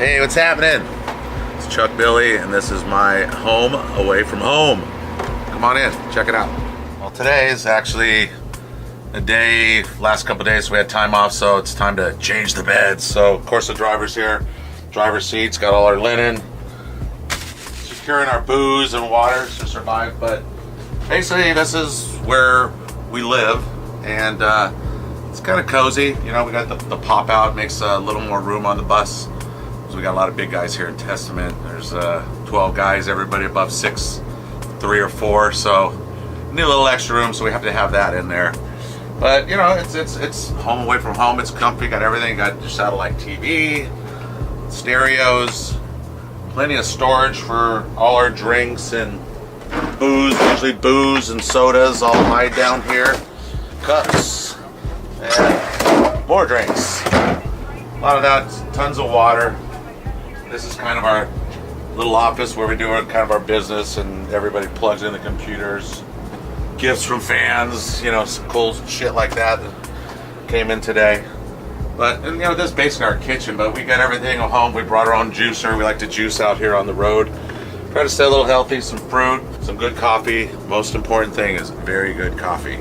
Hey, what's happening? It's Chuck Billy, and this is my home away from home. Come on in, check it out. Well, today is actually a day, last couple of days we had time off, so it's time to change the beds. So, of course, the driver's here. Driver's seat's got all our linen, securing our booze and water to survive. But basically, this is where we live, and it's kind of cozy. You know, we got the pop out, makes a little more room on the bus. So we got a lot of big guys here in Testament. There's 12 guys, everybody above 6'3" or 4. So need a little extra room, so we have to have that in there. But you know, it's home away from home. It's comfy. Got everything. Got your satellite TV, stereos, plenty of storage for all our drinks and booze. Usually booze and sodas all hide down here. Cups and more drinks. A lot of that. Tons of water. This is kind of our little office where we do kind of our business, and everybody plugs in the computers. Gifts from fans, you know, some cool shit like that came in today. But, and, you know, this is basically our kitchen, but we got everything at home. We brought our own juicer. We like to juice out here on the road. Try to stay a little healthy, some fruit, some good coffee. Most important thing is very good coffee.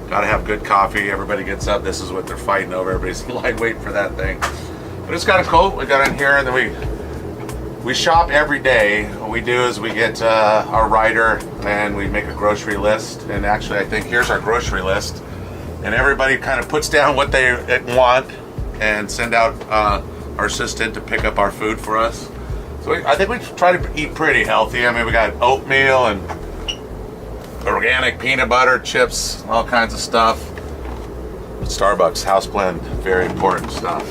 Gotta have good coffee. Everybody gets up. This is what they're fighting over. Everybody's lying waiting for that thing. But it's kind of cool. We got in here, and then we shop every day. What we do is we get our rider and we make a grocery list. And actually, I think here's our grocery list. And everybody kind of puts down what they want and send out our assistant to pick up our food for us. So I think we try to eat pretty healthy. I mean, we got oatmeal and organic peanut butter, chips, all kinds of stuff. Starbucks house blend, very important stuff.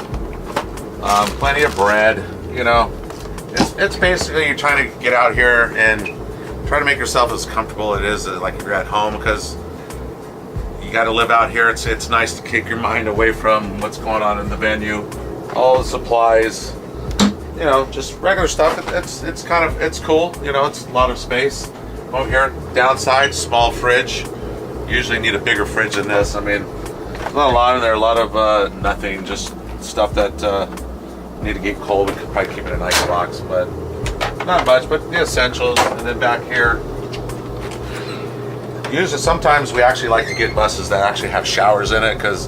Plenty of bread, you know. It's basically you're trying to get out here and try to make yourself as comfortable as it is like if you're at home, because you got to live out here. It's nice to kick your mind away from what's going on in the venue. All the supplies, you know, just regular stuff. It's cool. You know, it's a lot of space. Over here, downside, small fridge. Usually need a bigger fridge than this. I mean, there's not a lot in there. A lot of nothing, just stuff that need to get cold. We could probably keep it in an ice box, but not much. But the essentials. And then back here, usually sometimes we actually like to get buses that actually have showers in it, because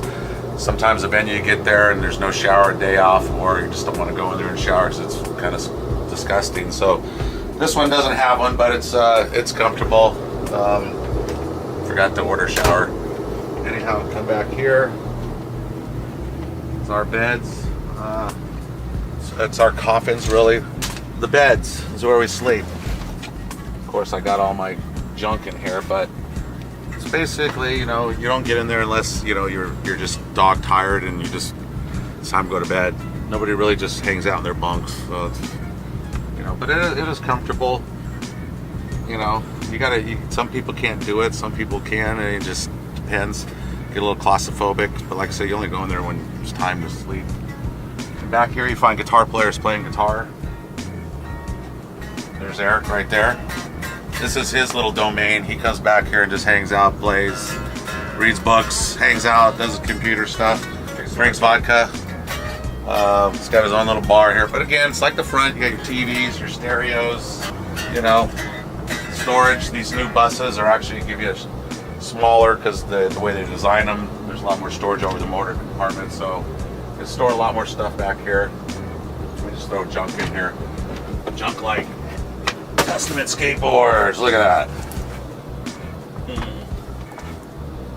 sometimes the venue you get there and there's no shower, day off, or you just don't want to go in there and shower because it's kind of disgusting. So this one doesn't have one, but it's comfortable. Forgot to order shower. Anyhow, come back here. It's our beds. It's our coffins, really. The beds is where we sleep. Of course, I got all my junk in here, but it's basically, you know, you don't get in there unless, you know, you're just dog tired and it's time to go to bed. Nobody really just hangs out in their bunks, so it's, you know, but it is comfortable. You know, some people can't do it, some people can, and it just depends. Get a little claustrophobic, but like I say, you only go in there when it's time to sleep. And back here you find guitar players playing guitar. There's Eric right there. This is his little domain. He comes back here and just hangs out, plays, reads books, hangs out, does his computer stuff, drinks vodka. He's got his own little bar here. But again, it's like the front. You got your TVs, your stereos, you know, storage. These new buses are actually give you a smaller, because the way they design them, there's a lot more storage over the motor compartment. So you can store a lot more stuff back here. We just throw junk in here. Junk like Testament skateboards. Look at that.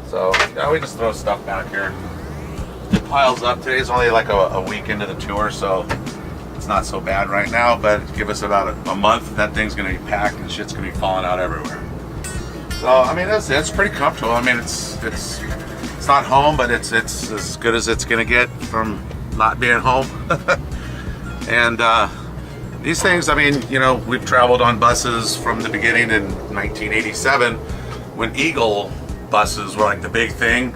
So yeah, we just throw stuff back here. It piles up. Today's only like a week into the tour, so it's not so bad right now. But give us about a month, that thing's gonna be packed and shit's gonna be falling out everywhere. So I mean, it's pretty comfortable. I mean, it's not home, but it's as good as it's gonna get from not being home. And these things, I mean, you know, we've traveled on buses from the beginning in 1987 when Eagle buses were like the big thing.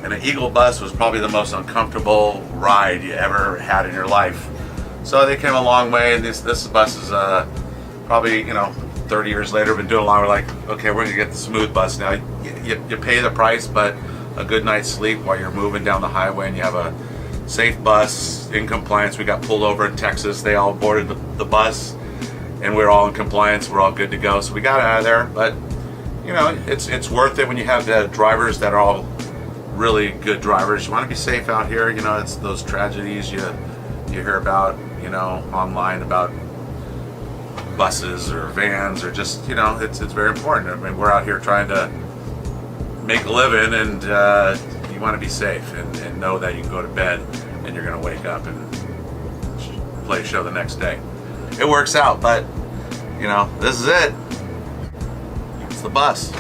And an Eagle bus was probably the most uncomfortable ride you ever had in your life. So they came a long way, and this bus is probably, you know, 30 years later, been doing a lot. We're like, okay, we're gonna get the smooth bus now. You pay the price, but a good night's sleep while you're moving down the highway, and you have a safe bus in compliance. We got pulled over in Texas. They all boarded the bus, and we're all in compliance. We're all good to go. So we got out of there. But you know, it's worth it when you have the drivers that are all really good drivers. You want to be safe out here. You know, it's those tragedies you hear about, you know, online about buses or vans, or just, you know, it's very important. I mean, we're out here trying to make a living, and you want to be safe and know that you can go to bed and you're going to wake up and play a show the next day. It works out, but you know, this is it. It's the bus.